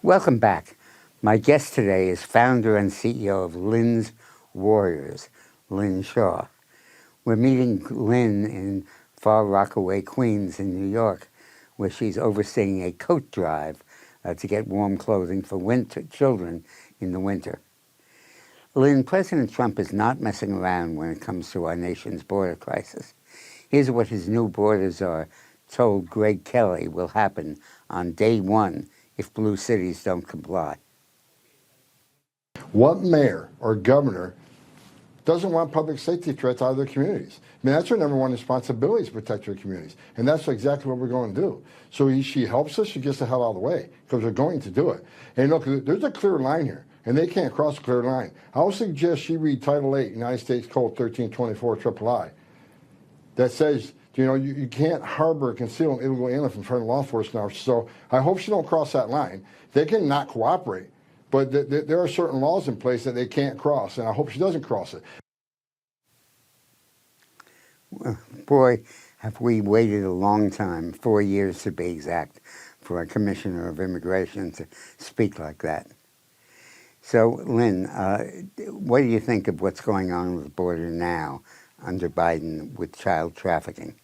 Welcome back. My guest today is founder and CEO of Lynn's Warriors, Lynn Shaw. We're meeting Lynn in Far Rockaway, Queens, in New York, where she's overseeing a coat drive to get warm clothing for children in the winter. Lynn, President Trump is not messing around when it comes to our nation's border crisis. Here's what his new border czar told Greg Kelly will happen on day one if blue cities don't comply. What mayor or governor doesn't want public safety threats out of their communities? I mean, that's her number one responsibility, is to protect her communities. And that's exactly what we're going to do. So she helps us, she gets the hell out of the way, because we're going to do it. And look, there's a clear line here, and they can't cross a clear line. I would suggest she read Title 8, United States Code 1324 III, that says, you can't harbor or conceal an illegal alien in front of law enforcement officers. So I hope she don't cross that line. They can not cooperate, but there are certain laws in place that they can't cross, and I hope she doesn't cross it. Boy, have we waited a long time, 4 years to be exact, for a commissioner of immigration to speak like that. So, Lynn, what do you think of what's going on with the border now under Biden with child trafficking?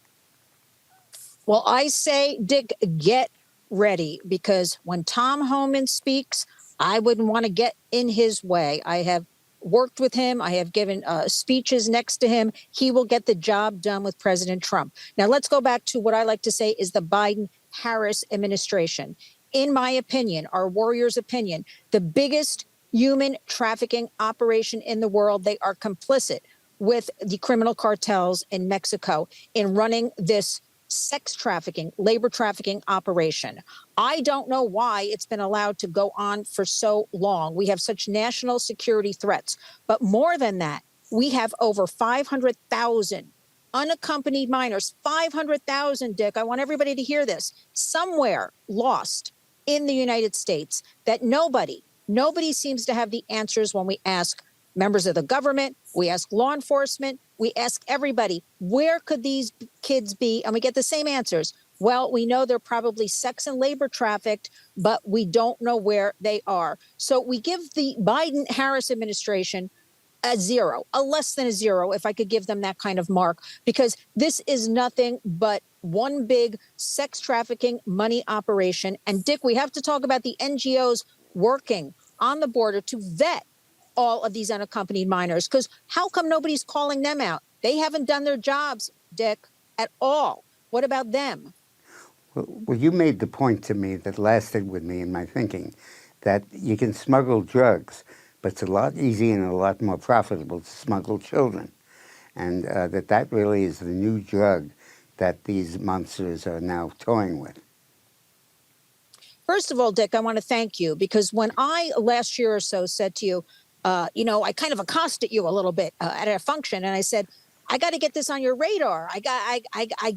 Well, I say, Dick, get ready, because when Tom Homan speaks, I wouldn't want to get in his way. I have worked with him. I have given speeches next to him. He will get the job done with President Trump. Now, let's go back to what I like to say is the Biden-Harris administration. In my opinion, our warriors' opinion, the biggest human trafficking operation in the world. They are complicit with the criminal cartels in Mexico in running this sex trafficking, labor trafficking operation. I don't know why it's been allowed to go on for so long. We have such national security threats. But more than that, we have over 500,000 unaccompanied minors, 500,000, Dick. I want everybody to hear this, somewhere lost in the United States that nobody seems to have the answers when we ask members of the government, we ask law enforcement, we ask everybody, where could these kids be? And we get the same answers. Well, we know they're probably sex and labor trafficked, but we don't know where they are. So we give the Biden-Harris administration a zero, a less than a zero, if I could give them that kind of mark, because this is nothing but one big sex trafficking money operation. And Dick, we have to talk about the NGOs working on the border to vet all of these unaccompanied minors, because how come nobody's calling them out? They haven't done their jobs, Dick, at all. What about them? Well, you made the point to me that lasted with me in my thinking, that you can smuggle drugs, but it's a lot easier and a lot more profitable to smuggle children. And that really is the new drug that these monsters are now toying with. First of all, Dick, I want to thank you, because when I last year or so said to you, I kind of accosted you a little bit at a function, and I said, I got to get this on your radar. I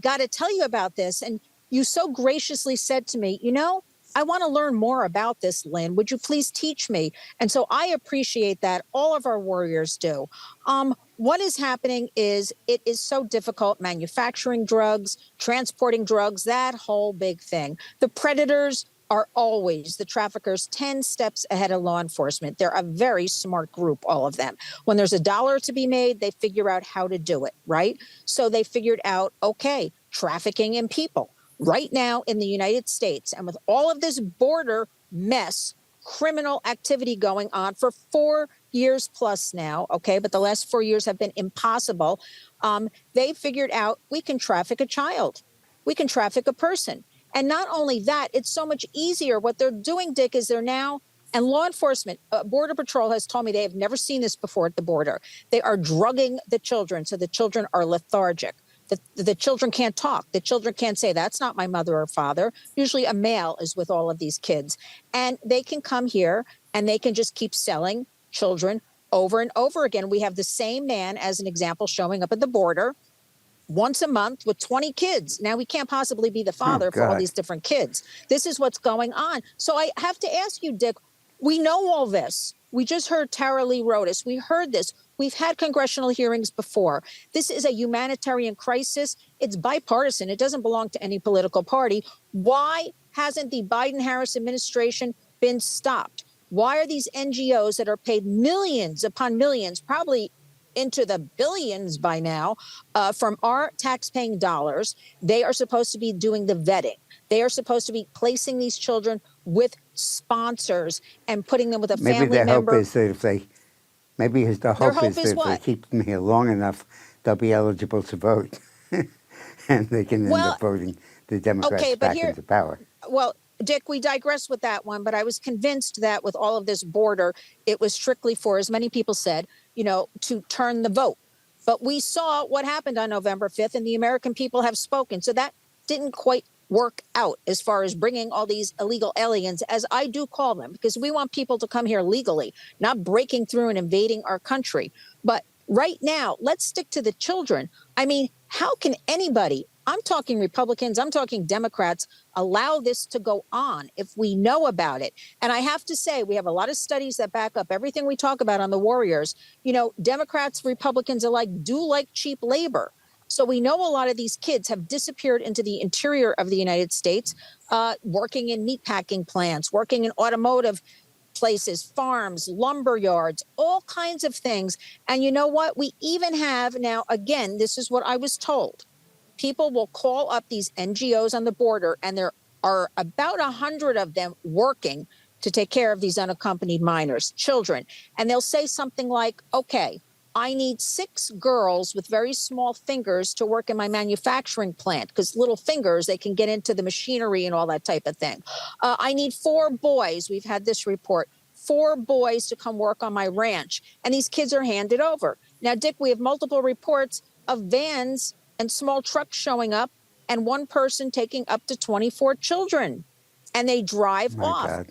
got to tell you about this. And you so graciously said to me, I want to learn more about this, Lynn. Would you please teach me? And so I appreciate that. All of our warriors do. What is happening is it is so difficult manufacturing drugs, transporting drugs, that whole big thing. The predators are always, the traffickers, 10 steps ahead of law enforcement. They're a very smart group, all of them. When there's $1 to be made, they figure out how to do it, right? So they figured out, okay, trafficking in people. Right now in the United States, and with all of this border mess, criminal activity going on for 4 years plus now, okay, but the last 4 years have been impossible. They figured out we can traffic a child. We can traffic a person. And not only that, it's so much easier. What they're doing, Dick, is they're now, and law enforcement, Border Patrol has told me they have never seen this before at the border. They are drugging the children, so the children are lethargic. The children can't talk. The children can't say, that's not my mother or father. Usually a male is with all of these kids. And they can come here and they can just keep selling children over and over again. We have the same man, as an example, showing up at the border once a month with 20 kids. Now, we can't possibly be the father for all these different kids. This is what's going on. So I have to ask you, Dick, we know all this. We just heard Tara Lee Rodas. We heard this. We've had congressional hearings before. This is a humanitarian crisis. It's bipartisan. It doesn't belong to any political party. Why hasn't the Biden-Harris administration been stopped? Why are these NGOs that are paid millions upon millions, probably into the billions by now, from our tax-paying dollars? They are supposed to be doing the vetting. They are supposed to be placing these children with sponsors and putting them with a Maybe family the hope member. is that if they, the Their hope hope is that is if they what? keep them here long enough, they'll be eligible to vote, and they can end Well, up voting the okay, Democrats but back here, into power. well, Dick, we digress with that one, but I was convinced that with all of this border, it was strictly for, as many people said, to turn the vote. But we saw what happened on November 5th, and the American people have spoken. So that didn't quite work out as far as bringing all these illegal aliens, as I do call them, because we want people to come here legally, not breaking through and invading our country. But right now, let's stick to the children. I mean, how can anybody, I'm talking Republicans, I'm talking Democrats, allow this to go on if we know about it? And I have to say, we have a lot of studies that back up everything we talk about on the Warriors. Democrats, Republicans alike do like cheap labor. So we know a lot of these kids have disappeared into the interior of the United States, working in meatpacking plants, working in automotive places, farms, lumber yards, all kinds of things. And you know what? We even have now, again, this is what I was told. People will call up these NGOs on the border, and there are about 100 of them working to take care of these unaccompanied minors, children. And they'll say something like, okay, I need 6 girls with very small fingers to work in my manufacturing plant, because little fingers, they can get into the machinery and all that type of thing. I need 4 boys. We've had this report. 4 boys to come work on my ranch. And these kids are handed over. Now, Dick, we have multiple reports of vans and small trucks showing up, and one person taking up to 24 children, and they drive My off. God.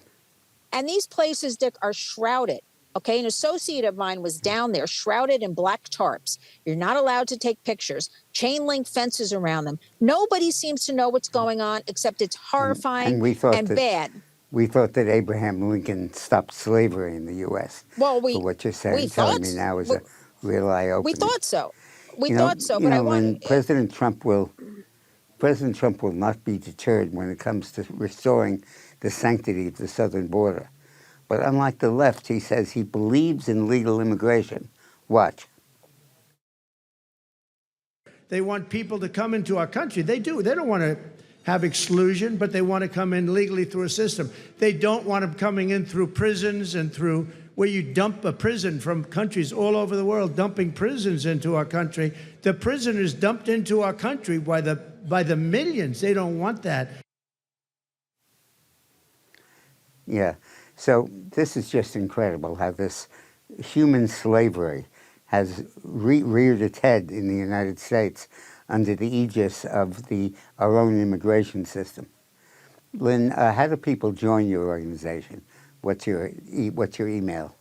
And these places, Dick, are shrouded. Okay, an associate of mine was down there, shrouded in black tarps. You're not allowed to take pictures. Chain link fences around them. Nobody seems to know what's going on, except it's horrifying And and bad. we thought that Abraham Lincoln stopped slavery in the U.S. Well, But what you're we telling thought me now is a real eye-opener. we thought so. We thought so, but I want. Lynn, President Trump will not be deterred when it comes to restoring the sanctity of the southern border. But unlike the left, he says he believes in legal immigration. Watch. They want people to come into our country. They do. They don't want to have exclusion, but they want to come in legally through a system. They don't want them coming in through prisons and through where you dump a prison from countries all over the world, dumping prisons into our country. The prisoners dumped into our country by the millions. They don't want that. Yeah. So this is just incredible how this human slavery has reared its head in the United States under the aegis of our own immigration system. Lynn, how do people join your organization? What's your email?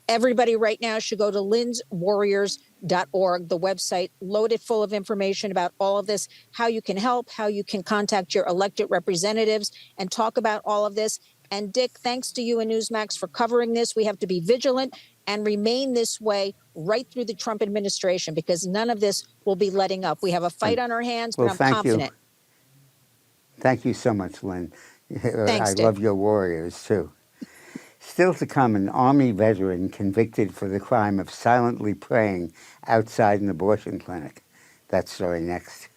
Everybody right now should go to lynswarriors.org, the website, loaded full of information about all of this, how you can help, how you can contact your elected representatives and talk about all of this. And Dick, thanks to you and Newsmax for covering this. We have to be vigilant and remain this way right through the Trump administration, because none of this will be letting up. We have a fight on our hands, but Well, I'm thank confident. you. Thank you so much, Lynn. Thanks, I Dick. love your warriors, too. Still to come, an Army veteran convicted for the crime of silently praying outside an abortion clinic. That story next.